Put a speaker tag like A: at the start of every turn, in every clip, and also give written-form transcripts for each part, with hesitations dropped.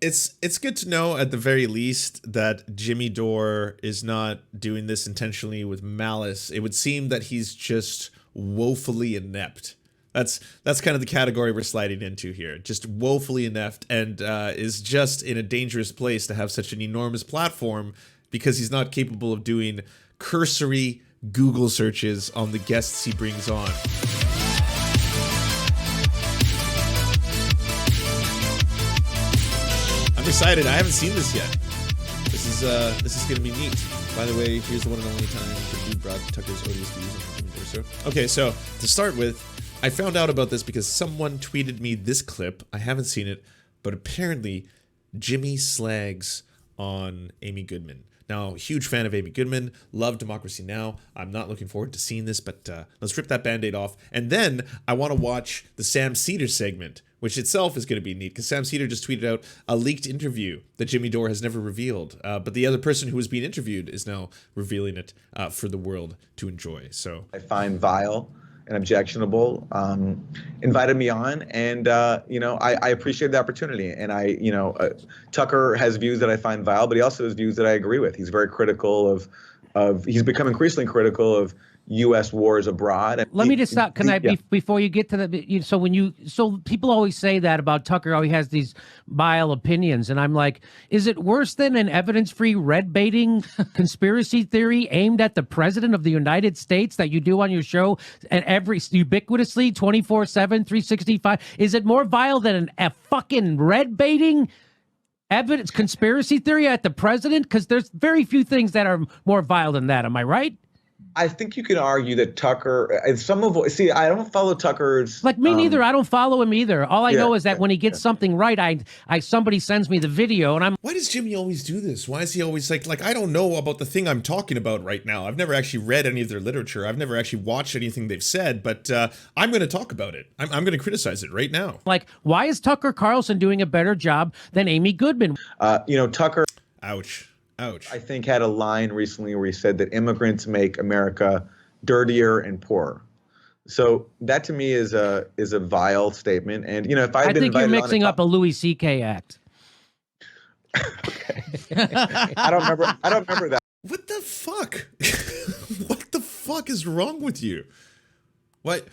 A: It's good to know at the very least that Jimmy Dore is not doing this intentionally with malice. It would seem that he's just woefully inept. That's kind of the category we're sliding into here. Just woefully inept, and is just in a dangerous place to have such an enormous platform because he's not capable of doing cursory Google searches on the guests he brings on. I'm excited. I haven't seen this yet. This is gonna be neat. By the way, here's the one and only time that you brought Tucker's odious views on Jimmy Dore. Okay, so to start with, I found out about this because someone tweeted me this clip. I haven't seen it, but apparently Jimmy slags on Amy Goodman. Now, huge fan of Amy Goodman, love Democracy Now! I'm not looking forward to seeing this, but let's rip that Band-Aid off. And then I want to watch the Sam Seder segment, which itself is going to be neat, because Sam Seder just tweeted out a leaked interview that Jimmy Dore has never revealed. But the other person who was being interviewed is now revealing it for the world to enjoy. So
B: I find vile and objectionable, invited me on, and I appreciate the opportunity. And Tucker has views that I find vile, but he also has views that I agree with. He's very critical of he's become increasingly critical of U.S. wars abroad.
C: Let me just stop. Can I, before you get to the, so people always say that about Tucker, how he has these vile opinions. And I'm like, is it worse than an evidence-free red baiting conspiracy theory aimed at the president of the United States that you do on your show and ubiquitously 24/7, 365? Is it more vile than a fucking red baiting evidence conspiracy theory at the president? Because there's very few things that are more vile than that. Am I right?
B: I think you can argue that Tucker, I don't follow Tucker's.
C: Like me neither. I don't follow him either. All I know is that when he gets something right, somebody sends me the video, and I'm.
A: Why does Jimmy always do this? Why is he always like I don't know about the thing I'm talking about right now. I've never actually read any of their literature. I've never actually watched anything they've said, but I'm going to talk about it. I'm going to criticize it right now.
C: Like, why is Tucker Carlson doing a better job than Amy Goodman?
B: Tucker.
A: Ouch.
B: I think had a line recently where he said that immigrants make America dirtier and poorer. So that to me is a vile statement. And if I
C: think you're mixing up a Louis C.K. act.
B: Okay. I don't remember that.
A: What the fuck? What the fuck is wrong with you? What?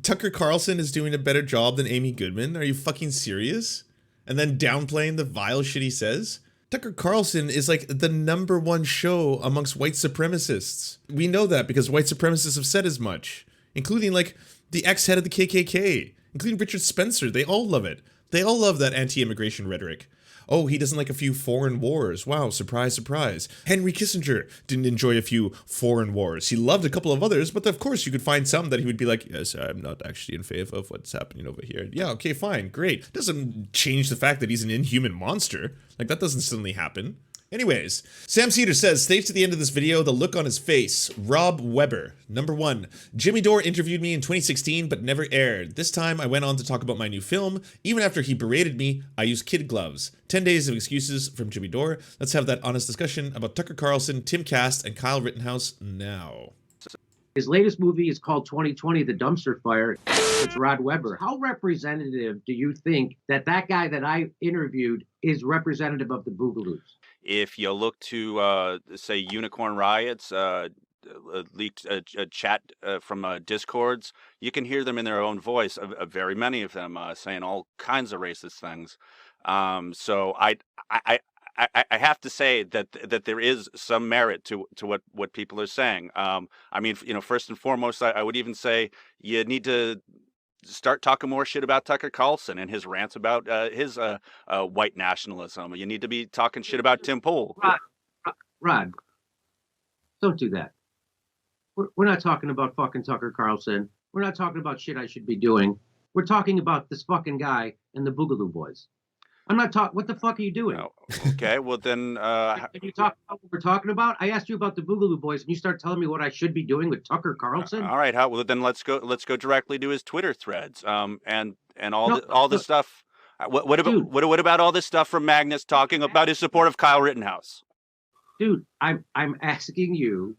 A: Tucker Carlson is doing a better job than Amy Goodman? Are you fucking serious? And then downplaying the vile shit he says? Tucker Carlson is like the #1 show amongst white supremacists. We know that because white supremacists have said as much, including like the ex-head of the KKK, including Richard Spencer. They all love it. They all love that anti-immigration rhetoric. Oh, he doesn't like a few foreign wars. Wow, surprise, surprise. Henry Kissinger didn't enjoy a few foreign wars. He loved a couple of others, but of course you could find some that he would be like, yes, I'm not actually in favor of what's happening over here. Yeah, okay, fine, great. Doesn't change the fact that he's an inhuman monster. Like, that doesn't suddenly happen. Anyways, Sam Seder says, stay to the end of this video, the look on his face. Rob Weber. #1, Jimmy Dore interviewed me in 2016 but never aired. This time I went on to talk about my new film. Even after he berated me, I used kid gloves. 10 days of excuses from Jimmy Dore. Let's have that honest discussion about Tucker Carlson, Tim Cast, and Kyle Rittenhouse now.
D: His latest movie is called 2020, The Dumpster Fire. It's Rod Weber. How representative do you think that guy that I interviewed is representative of the Boogaloos?
E: If you look to, say, Unicorn Riots, leaked chat from Discords, you can hear them in their own voice, very many of them saying all kinds of racist things. So I have to say that there is some merit to what people are saying. I mean, first and foremost, I would even say you need to start talking more shit about Tucker Carlson and his rants about his white nationalism. You need to be talking shit about Tim Pool.
D: Rod, don't do that. We're not talking about fucking Tucker Carlson. We're not talking about shit I should be doing. We're talking about this fucking guy and the Boogaloo Boys. I'm not talking. What the fuck are you doing?
E: Oh, okay, well then.
D: Can you talk about what we're talking about? I asked you about the Boogaloo Boys, and you start telling me what I should be doing with Tucker Carlson.
E: All right, well then let's go directly to his Twitter threads. And all the stuff. What about all this stuff from Magnus talking about his support of Kyle Rittenhouse?
D: Dude, I'm asking you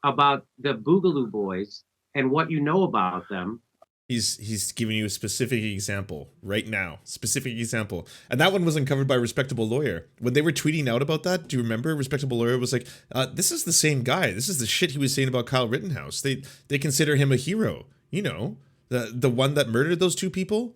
D: about the Boogaloo Boys and what you know about them.
A: He's giving you a specific example right now. Specific example. And that one was uncovered by Respectable Lawyer. When they were tweeting out about that, do you remember? Respectable Lawyer was like, this is the same guy. This is the shit he was saying about Kyle Rittenhouse. They consider him a hero. You know, the one that murdered those 2 people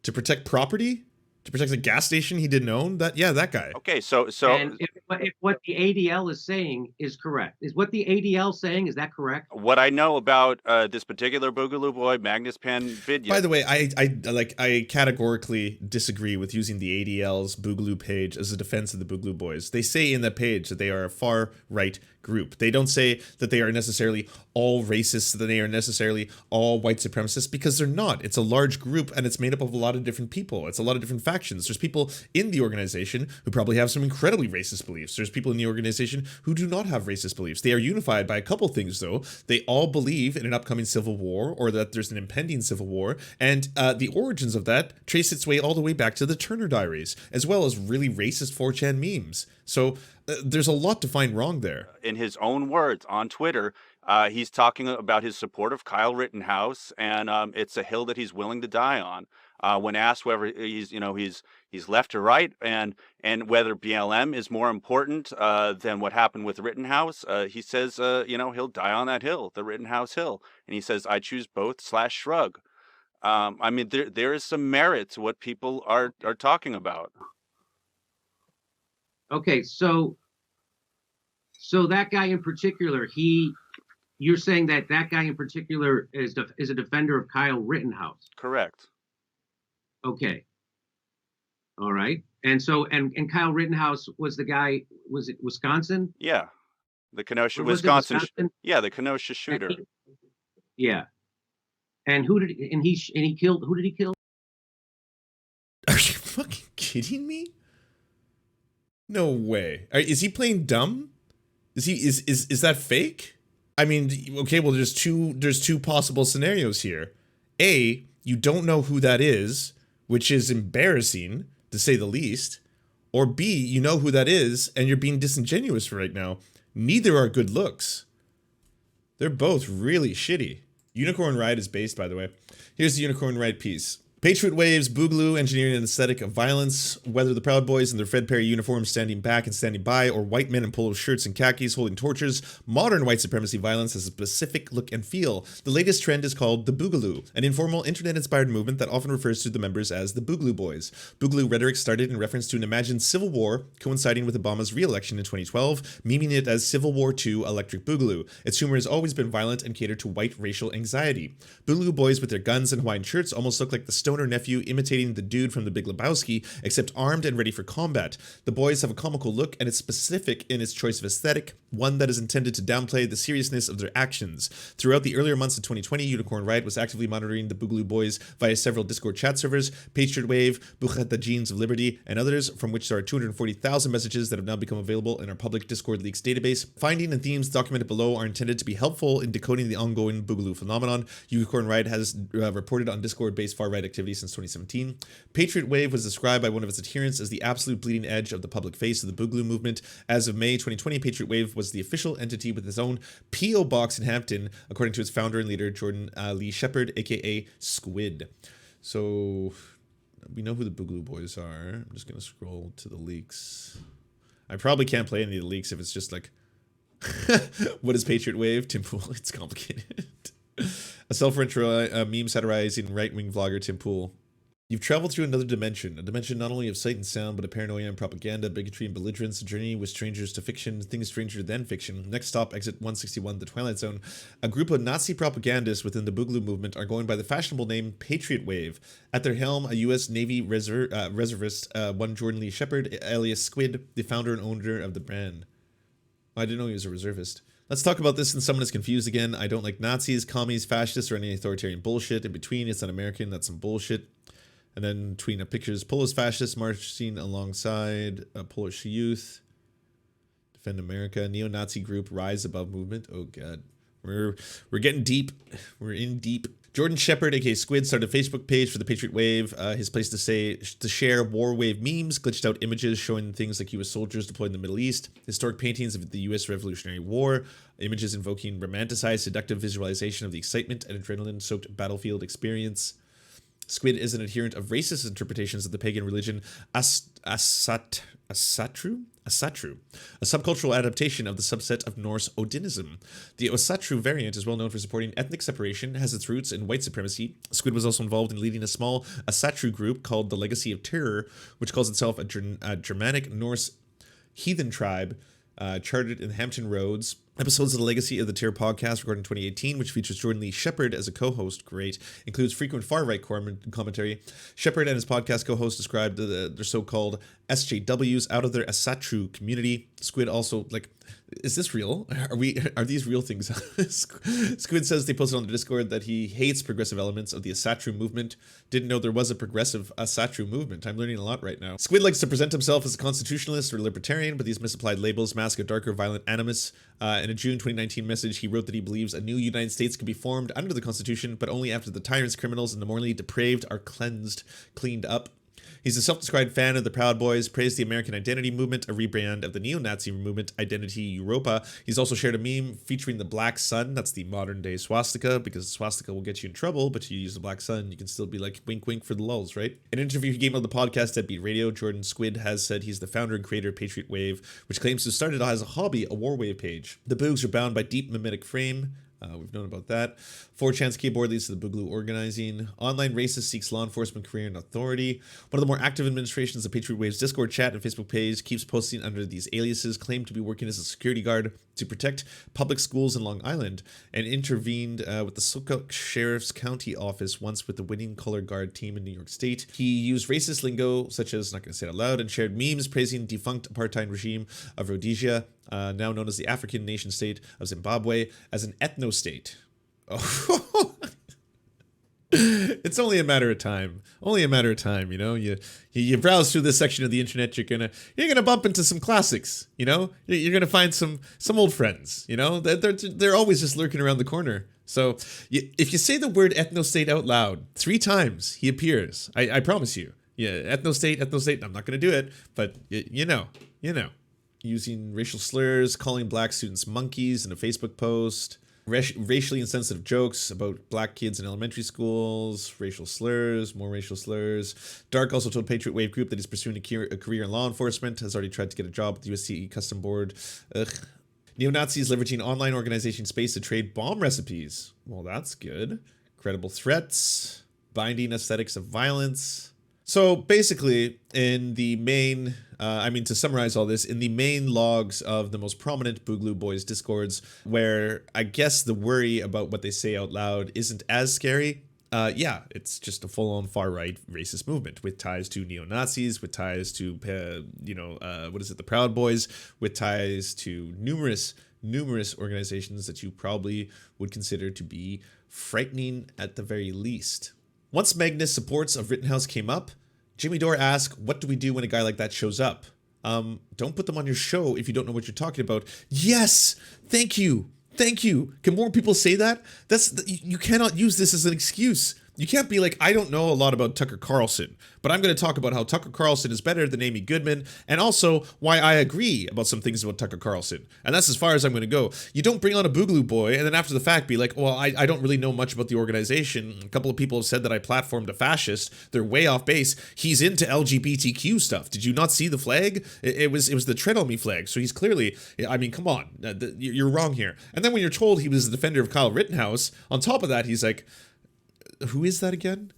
A: to protect property, to protect a gas station he didn't own. That guy.
E: Okay, so
D: And if what the ADL is saying is correct, is what the ADL saying, is that correct?
E: what I know about this particular Boogaloo Boy Magnus Pan video.
A: By the way, I categorically disagree with using the ADL's Boogaloo page as a defense of the Boogaloo Boys. They say in that page that they are a far right group. They don't say that they are necessarily all racists, that they are necessarily all white supremacists, because they're not. It's a large group and it's made up of a lot of different people. It's a lot of different factions. There's people in the organization who probably have some incredibly racist beliefs. There's people in the organization who do not have racist beliefs. They are unified by a couple things, though. They all believe in an upcoming civil war, or that there's an impending civil war, and the origins of that trace its way all the way back to the Turner Diaries, as well as really racist 4chan memes. So there's a lot to find wrong there.
E: In his own words on Twitter, he's talking about his support of Kyle Rittenhouse, and it's a hill that he's willing to die on. When asked whether he's left or right, and whether BLM is more important than what happened with Rittenhouse, he says he'll die on that hill, the Rittenhouse hill, and he says, I choose both / shrug. I mean, there is some merit to what people are talking about.
D: Okay, so that guy in particular, you're saying that guy in particular is a defender of Kyle Rittenhouse.
E: Correct.
D: Okay. All right. And so and Kyle Rittenhouse was the guy, was it Wisconsin?
E: Yeah. The Kenosha,
D: Was it
E: Wisconsin.
D: Wisconsin?
E: Yeah, the Kenosha shooter.
D: Yeah. And who did he kill?
A: Are you fucking kidding me? No way. Is he playing dumb? Is that fake? I mean, okay, well there's two possible scenarios here. A, you don't know who that is, which is embarrassing to say the least. Or B, you know who that is and you're being disingenuous right now. Neither are good looks. They're both really shitty. Unicorn Ride is based, by the way. Here's the Unicorn Ride piece. Patriot Waves, Boogaloo, engineering an aesthetic of violence, whether the Proud Boys in their Fred Perry uniforms standing back and standing by, or white men in polo shirts and khakis holding torches, modern white supremacy violence has a specific look and feel. The latest trend is called the Boogaloo, an informal internet-inspired movement that often refers to the members as the Boogaloo Boys. Boogaloo rhetoric started in reference to an imagined civil war coinciding with Obama's re-election in 2012, memeing it as Civil War II Electric Boogaloo. Its humor has always been violent and catered to white racial anxiety. Boogaloo Boys with their guns and Hawaiian shirts almost look like the stoner nephew imitating the dude from The Big Lebowski, except armed and ready for combat. The boys have a comical look, and it's specific in its choice of aesthetic, one that is intended to downplay the seriousness of their actions. Throughout the earlier months of 2020, Unicorn Riot was actively monitoring the Boogaloo Boys via several Discord chat servers, Patriot Wave, Buchata Jeans of Liberty, and others, from which there are 240,000 messages that have now become available in our public Discord leaks database. Finding and themes documented below are intended to be helpful in decoding the ongoing Boogaloo phenomenon. Unicorn Riot has reported on Discord-based far-right activity since 2017. Patriot Wave was described by one of its adherents as the absolute bleeding edge of the public face of the Boogaloo movement. As of May 2020, Patriot Wave was the official entity with its own P.O. box in Hampton, according to its founder and leader, Jordan Lee Shepard, aka Squid. So we know who the Boogaloo Boys are. I'm just going to scroll to the leaks. I probably can't play any of the leaks if it's just like, what is Patriot Wave? Tim Pool. It's complicated. A self-retro meme satirizing right-wing vlogger Tim Pool. You've traveled through another dimension, a dimension not only of sight and sound, but of paranoia and propaganda, bigotry and belligerence, a journey with strangers to fiction, things stranger than fiction. Next stop, exit 161, the Twilight Zone. A group of Nazi propagandists within the Boogaloo movement are going by the fashionable name Patriot Wave. At their helm, a U.S. Navy reservist, one Jordan Lee Shepard, alias Squid, the founder and owner of the brand. I didn't know he was a reservist. Let's talk about this, and someone is confused again. I don't like Nazis, commies, fascists, or any authoritarian bullshit. In between, it's un-American, that's some bullshit. And then tweeting up pictures, Polish fascists marching alongside Polish youth. Defend America, neo-Nazi group, rise above movement. Oh god, we're getting deep. We're in deep. Jordan Shepard, aka Squid, started a Facebook page for the Patriot Wave, his place to share War Wave memes, glitched out images showing things like U.S. soldiers deployed in the Middle East, historic paintings of the U.S. Revolutionary War, images invoking romanticized, seductive visualization of the excitement and adrenaline-soaked battlefield experience. Squid is an adherent of racist interpretations of the pagan religion Asatru, a subcultural adaptation of the subset of Norse Odinism. The Osatru variant is well known for supporting ethnic separation, has its roots in white supremacy. Squid was also involved in leading a small Asatru group called the Legacy of Terror, which calls itself a Germanic Norse heathen tribe charted in Hampton Roads. Episodes of the Legacy of the Terror podcast, recorded in 2018, which features Jordan Lee Shepard as a co-host, great, includes frequent far-right commentary. Shepard and his podcast co-host described their so-called SJWs out of their Asatru community. Squid also, like, is this real? Are these real things? Squid says they posted on the Discord that he hates progressive elements of the Asatru movement. Didn't know there was a progressive Asatru movement. I'm learning a lot right now. Squid likes to present himself as a constitutionalist or libertarian, but these misapplied labels mask a darker, violent animus. In a June 2019 message, he wrote that he believes a new United States could be formed under the Constitution, but only after the tyrants, criminals, and the morally depraved are cleaned up. He's a self-described fan of the Proud Boys, praised the American Identity Movement, a rebrand of the neo-Nazi movement Identity Europa. He's also shared a meme featuring the black sun. That's the modern-day swastika, because swastika will get you in trouble, but you use the black sun, you can still be like, wink, wink for the lulz, right? In an interview he gave on the podcast Deadbeat Radio, Jordan Squid has said he's the founder and creator of Patriot Wave, which claims to have started as a hobby, a War Wave page. The Boogs are bound by deep mimetic frame. We've known about that. 4chan's keyboard leads to the Boogaloo organizing. Online racist seeks law enforcement career and authority. One of the more active administrations of Patriot Wave's Discord chat and Facebook page keeps posting under these aliases, claimed to be working as a security guard to protect public schools in Long Island, and intervened with the Suffolk Sheriff's County Office once with the winning color guard team in New York State. He used racist lingo, such as, not going to say it out loud, and shared memes praising defunct apartheid regime of Rhodesia, now known as the African nation state of Zimbabwe, as an ethno-state. Oh. It's only a matter of time. Only a matter of time, you know. You browse through this section of the internet, you're gonna bump into some classics, you know. You're gonna find some old friends, you know. They're always just lurking around the corner. So if you say the word ethno-state out loud 3 times, he appears. I promise you. Yeah, ethno-state. I'm not gonna do it, but you know. Using racial slurs, calling black students monkeys in a Facebook post, racially insensitive jokes about black kids in elementary schools, racial slurs, more racial slurs. Dark also told Patriot Wave Group that he's pursuing a career in law enforcement, has already tried to get a job with the USC Custom Board. Neo-Nazis leveraging online organization space to trade bomb recipes. Well, that's good. Credible threats, binding aesthetics of violence. So basically, in the main, to summarize all this, in the main logs of the most prominent Boogaloo Boys discords, where I guess the worry about what they say out loud isn't as scary, it's just a full-on far-right racist movement with ties to neo-Nazis, with ties to, the Proud Boys, with ties to numerous organizations that you probably would consider to be frightening at the very least. Once Magnus' supports of Rittenhouse came up, Jimmy Dore asked, what do we do when a guy like that shows up? Don't put them on your show if you don't know what you're talking about. Yes! Thank you! Can more people say that? You cannot use this as an excuse. You can't be like, I don't know a lot about Tucker Carlson, but I'm going to talk about how Tucker Carlson is better than Amy Goodman, and also why I agree about some things about Tucker Carlson. And that's as far as I'm going to go. You don't bring on a Boogaloo Boy and then after the fact be like, well, I don't really know much about the organization. A couple of people have said that I platformed a fascist. They're way off base. He's into LGBTQ stuff. Did you not see the flag? It was the tread on me flag. So he's clearly, come on, you're wrong here. And then when you're told he was a defender of Kyle Rittenhouse, on top of that, he's like, who is that again?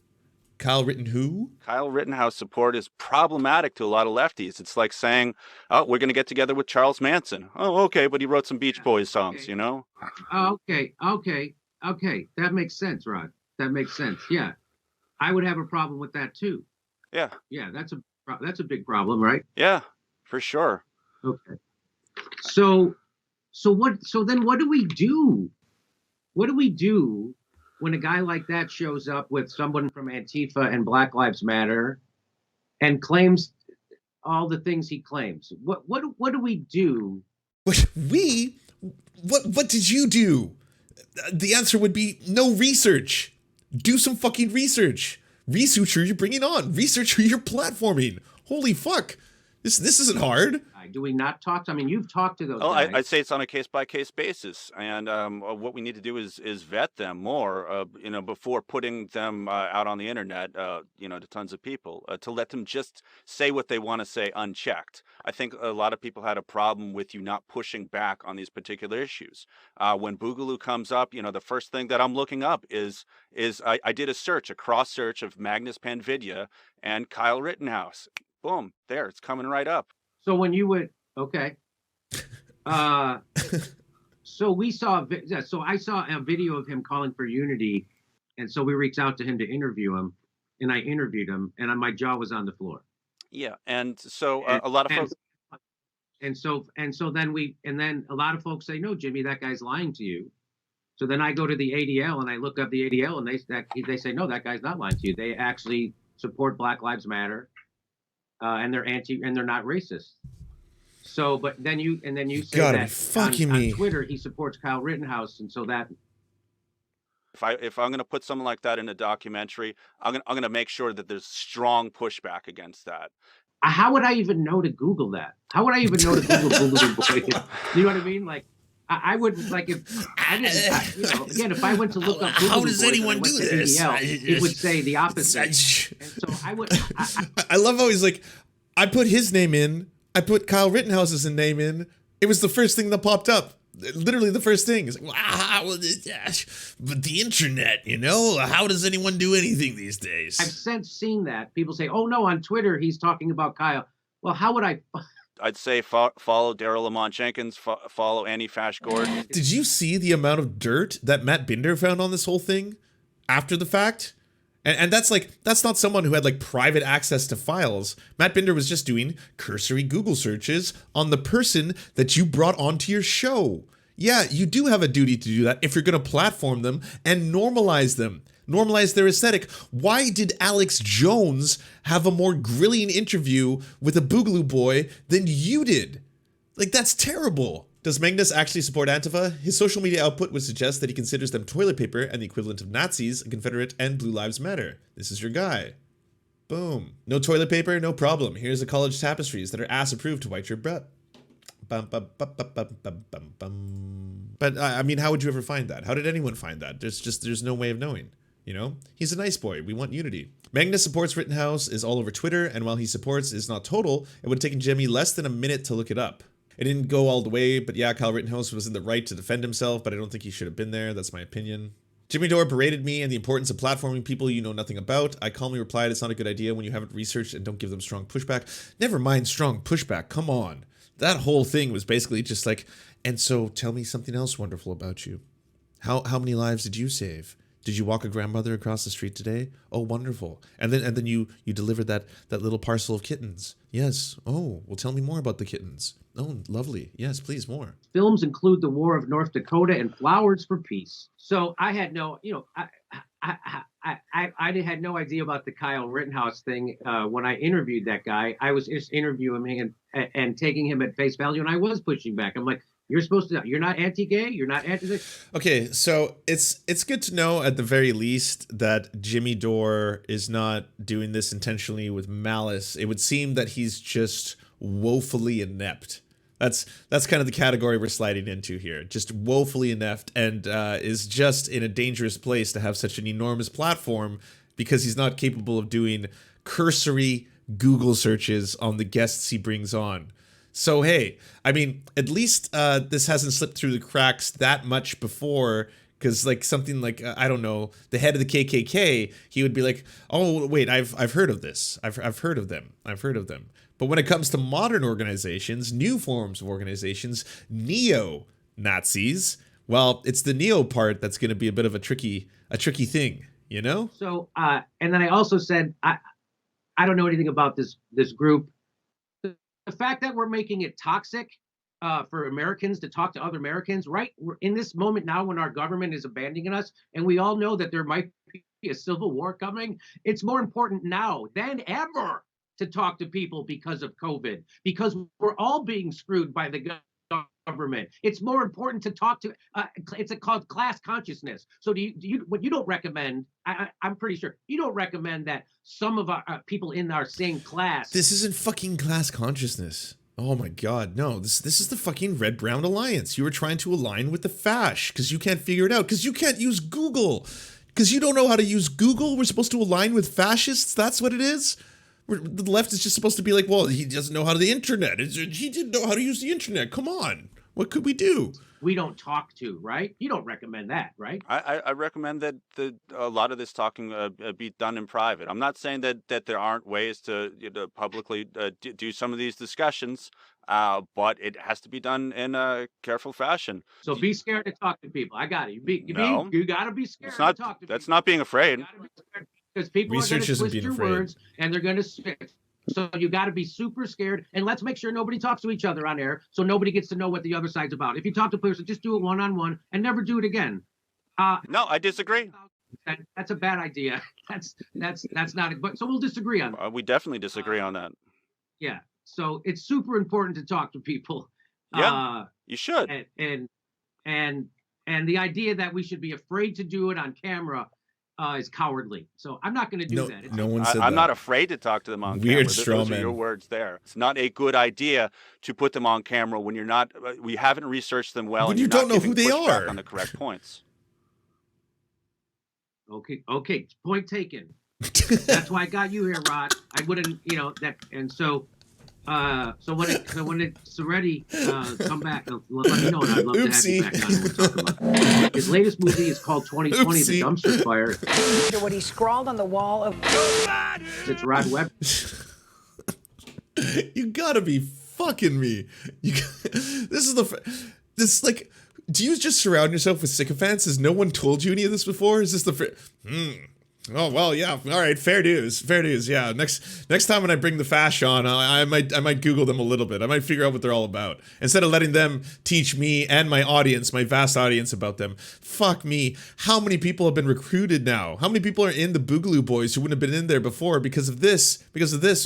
A: Kyle Rittenhouse support is problematic to a lot of lefties. It's like saying, oh, we're going to get together with Charles Manson. Oh, okay, but he wrote some Beach Boys songs, you know?
D: Okay. That makes sense, Rod. That makes sense. Yeah. I would have a problem with that too.
E: Yeah.
D: Yeah, that's a big problem, right?
E: Yeah, for sure.
D: Okay. So then what do we do? What do we do when a guy like that shows up with someone from Antifa and Black Lives Matter and claims all the things he claims? What do we do?
A: What did you do? The answer would be no research. Do some fucking research. Research who you're bringing on. Research who you're platforming. Holy fuck. This isn't hard.
D: Do we not talk to? I mean, you've talked to those
E: Oh,
D: guys.
E: I'd say it's on a case-by-case basis, and what we need to do is vet them more, before putting them out on the internet, to tons of people, to let them just say what they want to say unchecked. I think a lot of people had a problem with you not pushing back on these particular issues. When Boogaloo comes up, the first thing that I'm looking up is I did a cross search of Magnus Panvidya and Kyle Rittenhouse. Boom, there, it's coming right up.
D: So when you would, okay. So we saw, so I saw a video of him calling for unity. And so we reached out to him to interview him. And I interviewed him and my jaw was on the floor.
E: Yeah. And so a lot of folks.
D: And so then a lot of folks say, no, Jimmy, that guy's lying to you. So then I go to the ADL and I look up the ADL and they say, no, that guy's not lying to you. They actually support Black Lives Matter. And they're not racist. So, but then you say that on Twitter he supports Kyle Rittenhouse, and so that
E: if I'm going to put something like that in a documentary, I'm going to make sure that there's strong pushback against that.
D: How would I even know to Google that? How would I even know to Google Boogaloo Boy? You know what I mean? Like I would like if I didn't, again, if I went to look up Boogaloo
A: how does
D: Boy,
A: anyone do this?
D: It would say the opposite. And so I would.
A: I love how he's like, I put his name in. I put Kyle Rittenhouse's name in. It was the first thing that popped up. Literally the first thing. It's like, wow, but the internet, how does anyone do anything these days?
D: I've since seen that. People say, oh no, on Twitter he's talking about Kyle. Well, how would I?
E: I'd say follow Daryl Lamont Jenkins, follow Annie Fash Gordon.
A: Did you see the amount of dirt that Matt Binder found on this whole thing after the fact? And that's not someone who had like private access to files. Matt Binder was just doing cursory Google searches on the person that you brought onto your show. Yeah, you do have a duty to do that if you're going to platform them and normalize them. Normalize their aesthetic. Why did Alex Jones have a more grilling interview with a Boogaloo Boy than you did? Like, that's terrible. Does Magnus actually support Antifa? His social media output would suggest that he considers them toilet paper and the equivalent of Nazis, a Confederate, and Blue Lives Matter. This is your guy. Boom. No toilet paper? No problem. Here's the college tapestries that are ass-approved to wipe your butt. But, I mean, how would you ever find that? How did anyone find that? There's no way of knowing. He's a nice boy. We want unity. Magnus supports Rittenhouse is all over Twitter, and while he supports is not total, it would have taken Jimmy less than a minute to look it up. It didn't go all the way, but yeah, Kyle Rittenhouse was in the right to defend himself, but I don't think he should have been there. That's my opinion. Jimmy Dore berated me and the importance of platforming people you know nothing about. I calmly replied, it's not a good idea when you haven't researched and don't give them strong pushback. Never mind strong pushback, come on. That whole thing was basically just like, and so tell me something else wonderful about you. How many lives did you save? Did you walk a grandmother across the street today? Oh, wonderful. And then you delivered that little parcel of kittens. Yes. Oh, well, tell me more about the kittens. Oh, lovely. Yes, please, more.
D: Films include The War of North Dakota and Flowers for Peace. So I had no, I had no idea about the Kyle Rittenhouse thing when I interviewed that guy. I was just interviewing him and taking him at face value, and I was pushing back. I'm like, you're supposed to. You're not anti-gay. You're not anti.
A: Okay, so it's good to know at the very least that Jimmy Dore is not doing this intentionally with malice. It would seem that he's just woefully inept. That's kind of the category we're sliding into here. Just woefully inept, and is just in a dangerous place to have such an enormous platform because he's not capable of doing cursory Google searches on the guests he brings on. So, hey, I mean, at least this hasn't slipped through the cracks that much before, because like something like, I don't know, the head of the KKK, he would be like, oh, wait, I've heard of this. I've heard of them. I've heard of them. But when it comes to modern organizations, new forms of organizations, neo-Nazis, well, it's the neo part that's going to be a bit of a tricky thing,
D: So, and then I also said, I don't know anything about this group. The fact that we're making it toxic for Americans to talk to other Americans, right? We're in this moment now when our government is abandoning us, and we all know that there might be a civil war coming. It's more important now than ever to talk to people because of COVID, because we're all being screwed by the government. It's more important to talk to. It's called class consciousness. So what you don't recommend? I'm pretty sure you don't recommend that some of our people in our same class.
A: This isn't fucking class consciousness. Oh my god, no. This is the fucking Red-Brown Alliance. You were trying to align with the fash because you can't figure it out, because you can't use Google. Because you don't know how to use Google. We're supposed to align with fascists? That's what it is? The left is just supposed to be like, well, he doesn't know how to the internet. He didn't know how to use the internet. Come on. What could we do?
D: We don't talk to, right? You don't recommend that, right?
E: I recommend that a lot of this talking be done in private. I'm not saying that there aren't ways to publicly do some of these discussions, but it has to be done in a careful fashion.
D: So be scared to talk to people. I got it.
E: No.
D: You got to be scared
E: It's not.
D: to talk to
E: That's
D: people.
E: not being afraid.
D: Because people
A: Research
D: are
A: isn't
D: going to twist
A: being
D: your
A: afraid.
D: words and they're going to spit. So you got to be super scared, and let's make sure nobody talks to each other on air, so nobody gets to know what the other side's about. If you talk to a person, just do it one-on-one and never do it again.
E: No, I disagree.
D: That's a bad idea. That's not it. But so we'll disagree on that.
E: We definitely disagree on that.
D: Yeah. So it's super important to talk to people.
E: Yeah, you should.
D: And the idea that we should be afraid to do it on camera is cowardly. So I'm not going to do that.
A: No one said that.
E: I'm not afraid to talk to them on
A: Weird
E: camera.
A: straw
E: Those are
A: man.
E: your words there. It's not a good idea to put them on camera when you're not. We haven't researched them well.
A: When
E: and
A: you
E: you're
A: don't
E: not
A: know who
E: giving
A: they
E: pushback
A: are.
E: on the correct points.
D: Okay. Point taken. That's why I got you here, Rod. I wouldn't, that. And so when it's ready, come back. Let me know, and I'd love to have you back on. We'll talk about it. His latest movie is called 2020: The Dumpster Fire.
F: What he scrawled on the wall of.
D: It's Rod Webb.
A: You gotta be fucking me. This like, do you just surround yourself with sycophants? Has no one told you any of this before? Is this the Oh, well, yeah. All right. Fair dues. Yeah. Next time when I bring the fash on, I might Google them a little bit. I might figure out what they're all about instead of letting them teach me and my audience, my vast audience, about them. Fuck me. How many people have been recruited now? How many people are in the Boogaloo Boys who wouldn't have been in there before because of this?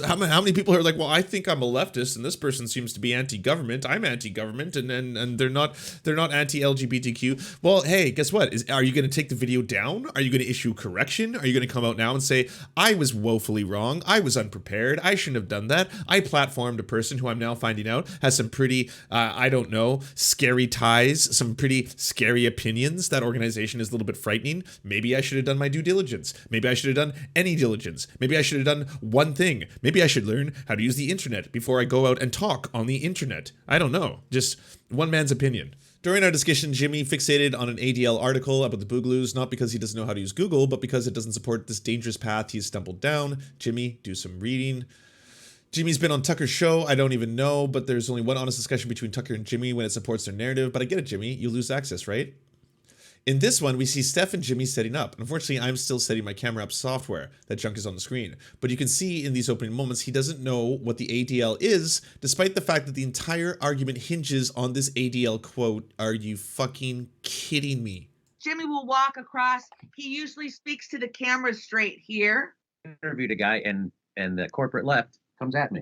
A: How many people are like, well, I think I'm a leftist and this person seems to be anti-government. I'm anti-government and they're not anti-LGBTQ. Well, hey, guess what? Are you going to take the video down? Are you going to issue correction? Are you going to come out now and say, I was woefully wrong, I was unprepared, I shouldn't have done that, I platformed a person who I'm now finding out has some pretty, I don't know, scary ties, some pretty scary opinions, that organization is a little bit frightening, maybe I should have done my due diligence, maybe I should have done any diligence, maybe I should have done one thing, maybe I should learn how to use the internet before I go out and talk on the internet. I don't know, just one man's opinion. During our discussion, Jimmy fixated on an ADL article about the Boogaloos, not because he doesn't know how to use Google, but because it doesn't support this dangerous path he's stumbled down. Jimmy, do some reading. Jimmy's been on Tucker's show, I don't even know, but there's only one honest discussion between Tucker and Jimmy when it supports their narrative, but I get it, Jimmy, you lose access, right? In this one, we see Steph and Jimmy setting up. Unfortunately, I'm still setting my camera up software. That junk is on the screen. But you can see in these opening moments, he doesn't know what the ADL is, despite the fact that the entire argument hinges on this ADL quote. Are you fucking kidding me?
G: Jimmy will walk across. He usually speaks to the camera straight here.
D: Interviewed a guy, and the corporate left comes at me.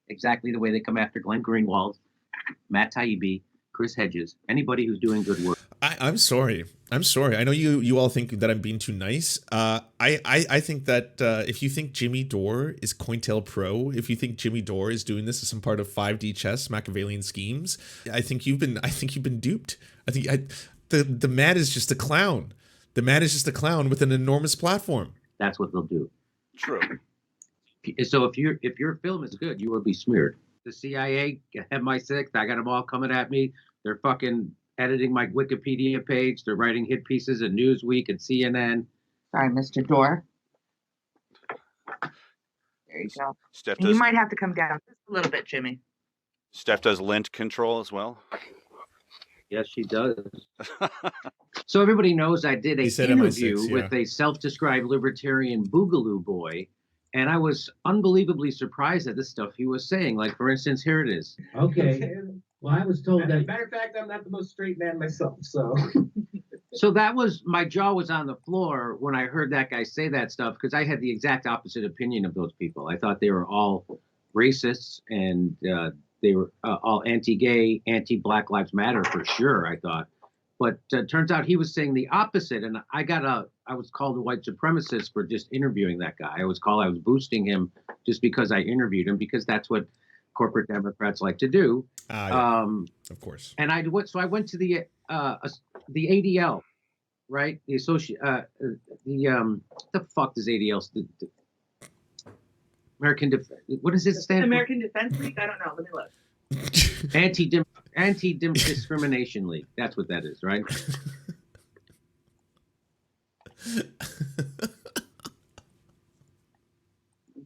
D: Exactly the way they come after Glenn Greenwald, Matt Taibbi, Chris Hedges, anybody who's doing good work.
A: I'm sorry. I know you all think that I'm being too nice. I think that if you think Jimmy Dore is COINTELPRO, if you think Jimmy Dore is doing this as some part of 5D chess Machiavellian schemes, I think you've been duped. The man is just a clown. The man is just a clown with an enormous platform.
D: That's what they'll do.
E: True.
D: So if your film is good, you will be smeared. The CIA have my six. I got them all coming at me. They're fucking editing my Wikipedia page. They're writing hit pieces at Newsweek and CNN.
G: Sorry, Mr. Dore. There you go.
E: Steph
G: You
E: does,
G: might have to come down just a little bit, Jimmy.
E: Steph does lint control as well.
D: Yes, she does. So everybody knows I did
A: He
D: a
A: said
D: interview
A: MI6, yeah.
D: with a self-described libertarian Boogaloo boy, and I was unbelievably surprised at the stuff he was saying. Like, for instance, here it is. Okay. Well, I was told that.
H: Matter of fact, I'm not the most straight man myself, so.
D: So that was, my jaw was on the floor when I heard that guy say that stuff, because I had the exact opposite opinion of those people. I thought they were all racists and they were all anti-gay, anti-Black Lives Matter for sure, I thought. But turns out he was saying the opposite. And I was called a white supremacist for just interviewing that guy. I was boosting him just because I interviewed him, because that's what corporate Democrats like to do.
A: Yeah, of course.
D: And I went to the ADL, right? The fuck does ADL American what does it stand
G: American Defense League? I don't know. Let me look.
D: for? Anti-Discrimination League. That's what that is, right?
G: I'm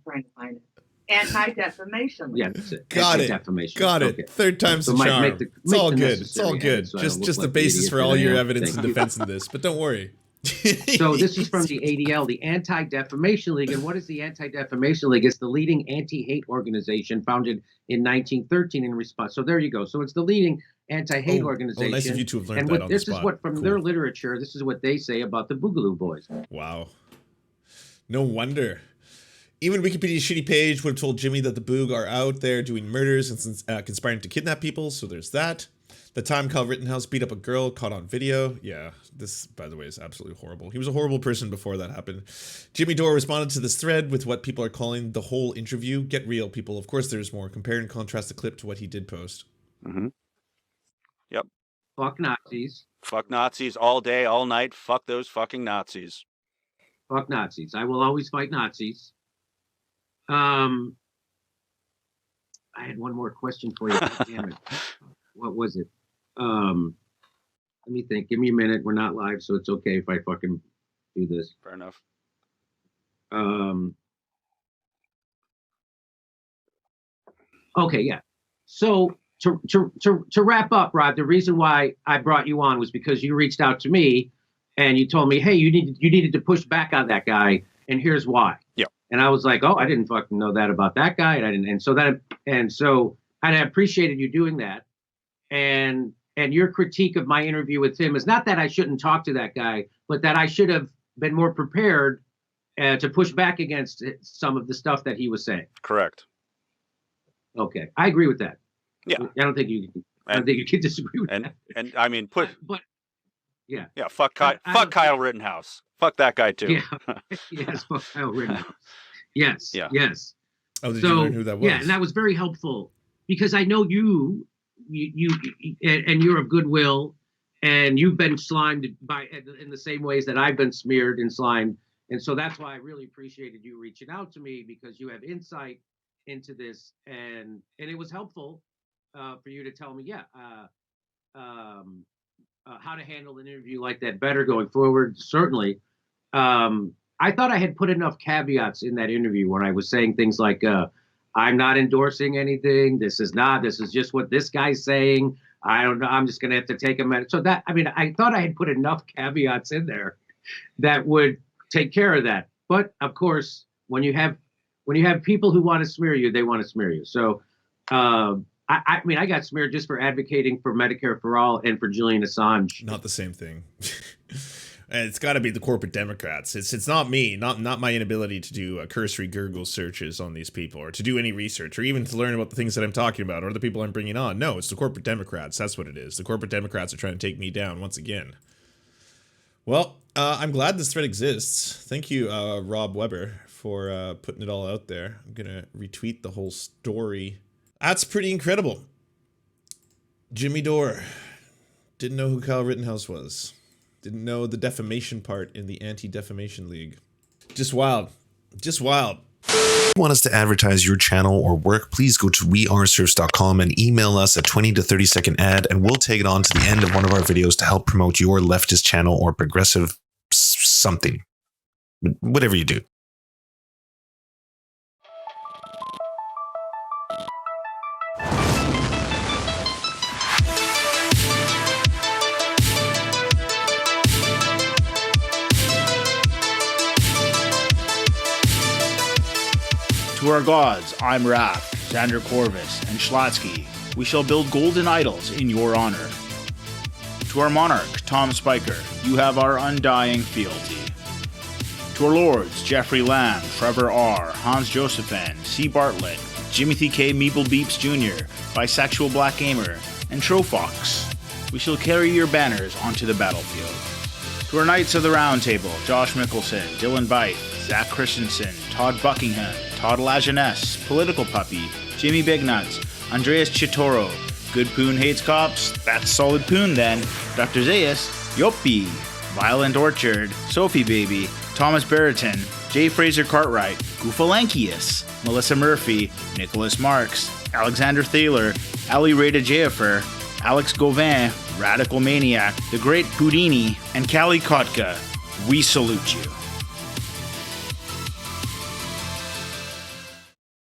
G: trying to find it. Anti-Defamation League.
D: Yeah, that's it.
A: Got it.
D: Anti-defamation.
A: Got it.
D: Okay.
A: Third time's the
D: So
A: charm.
D: make
A: It's all
D: the
A: good. It's all
D: necessary
A: good.
D: edits so I don't
A: Just
D: look
A: the
D: like
A: basis
D: idiot
A: for
D: that
A: all
D: I
A: your
D: am.
A: evidence
D: Thank
A: and
D: you.
A: defense in this. But don't worry.
D: So this is from the ADL, the Anti-Defamation League. And what is the Anti-Defamation League? It's the leading anti-hate organization founded in 1913 in response. So there you go. So it's the leading anti-hate organization.
A: Oh, nice of you to have learned
D: and
A: that on the
D: this
A: spot.
D: is what, from
A: Cool.
D: their literature, this is what they say about the Boogaloo Boys.
A: Wow. No wonder. Even Wikipedia's shitty page would have told Jimmy that the Boog are out there doing murders and conspiring to kidnap people, so there's that. The time Kyle Rittenhouse beat up a girl caught on video. Yeah, this, by the way, is absolutely horrible. He was a horrible person before that happened. Jimmy Dore responded to this thread with what people are calling the whole interview. Get real, people. Of course there's more. Compare and contrast the clip to what he did post.
E: Mm-hmm. Yep.
D: Fuck Nazis.
E: Fuck Nazis all day, all night. Fuck those fucking Nazis.
D: Fuck Nazis. I will always fight Nazis. I had one more question for you. God damn it. What was it? Let me think. Give me a minute. We're not live, so it's okay if I fucking do this.
E: Fair enough.
D: Okay, yeah. So to wrap up, Rod, the reason why I brought you on was because you reached out to me and you told me, hey, you needed to push back on that guy, and here's why.
E: Yeah.
D: And I was like, oh, I didn't fucking know that about that guy, and so I appreciated you doing that. And your critique of my interview with him is not that I shouldn't talk to that guy, but that I should have been more prepared to push back against some of the stuff that he was saying.
E: Correct.
D: Okay, I agree with that.
E: Yeah.
D: I don't think you can disagree with that.
E: And I mean,
D: yeah.
E: Yeah, fuck Kyle Rittenhouse. Fuck that guy too.
D: Yeah. Yes, fuck Kyle Rittenhouse. Yes.
E: Yeah.
D: Yes.
A: Oh, did you learn who that was?
D: Yeah, and that was very helpful because I know you and you're of goodwill, and you've been slimed in the same ways that I've been smeared and slimed, and so that's why I really appreciated you reaching out to me, because you have insight into this, and it was helpful for you to tell me, how to handle an interview like that better going forward. Certainly, I thought I had put enough caveats in that interview when I was saying things like, I'm not endorsing anything. This is just what this guy's saying. I don't know. I'm just going to have to take a minute. So I thought I had put enough caveats in there that would take care of that. But of course, when you have people who want to smear you, they want to smear you. So, I mean, I got smeared just for advocating for Medicare for all and for Julian Assange.
A: Not the same thing. And it's got to be the corporate Democrats. It's not me, not my inability to do cursory Google searches on these people, or to do any research, or even to learn about the things that I'm talking about, or the people I'm bringing on. No, it's the corporate Democrats. That's what it is. The corporate Democrats are trying to take me down once again. Well, I'm glad this thread exists. Thank you, Rob Weber, for putting it all out there. I'm going to retweet the whole story. That's pretty incredible. Jimmy Dore didn't know who Kyle Rittenhouse was. Didn't know the defamation part in the Anti-Defamation League. Just wild. Just wild. If you want us to advertise your channel or work, please go to weareserfs.com and email us a 20 to 30 second ad, and we'll take it on to the end of one of our videos to help promote your leftist channel or progressive something. Whatever you do.
I: To our gods, I'm Raph, Xander Corvus, and Schlatsky. We shall build golden idols in your honor. To our monarch, Tom Spiker, you have our undying fealty. To our lords, Jeffrey Lamb, Trevor R., Hans Josephin, C. Bartlett, Jimothy K. Meeple Beeps Jr., Bisexual Black Gamer, and Trofox. We shall carry your banners onto the battlefield. To our Knights of the Round Table, Josh Mickelson, Dylan Byte, Zach Christensen, Todd Buckingham, Todd Lajeunesse, Political Puppy, Jimmy Bignuts, Andreas Chitoro, Good Poon Hates Cops, That's Solid Poon Then, Dr. Zayas, Yoppie, Violent Orchard, Sophie Baby, Thomas Barrington, J. Fraser Cartwright, Goofalankius, Melissa Murphy, Nicholas Marks, Alexander Thaler, Ali Rada Jafer, Alex Gauvin, Radical Maniac, The Great Houdini, and Callie Kotka. We salute you.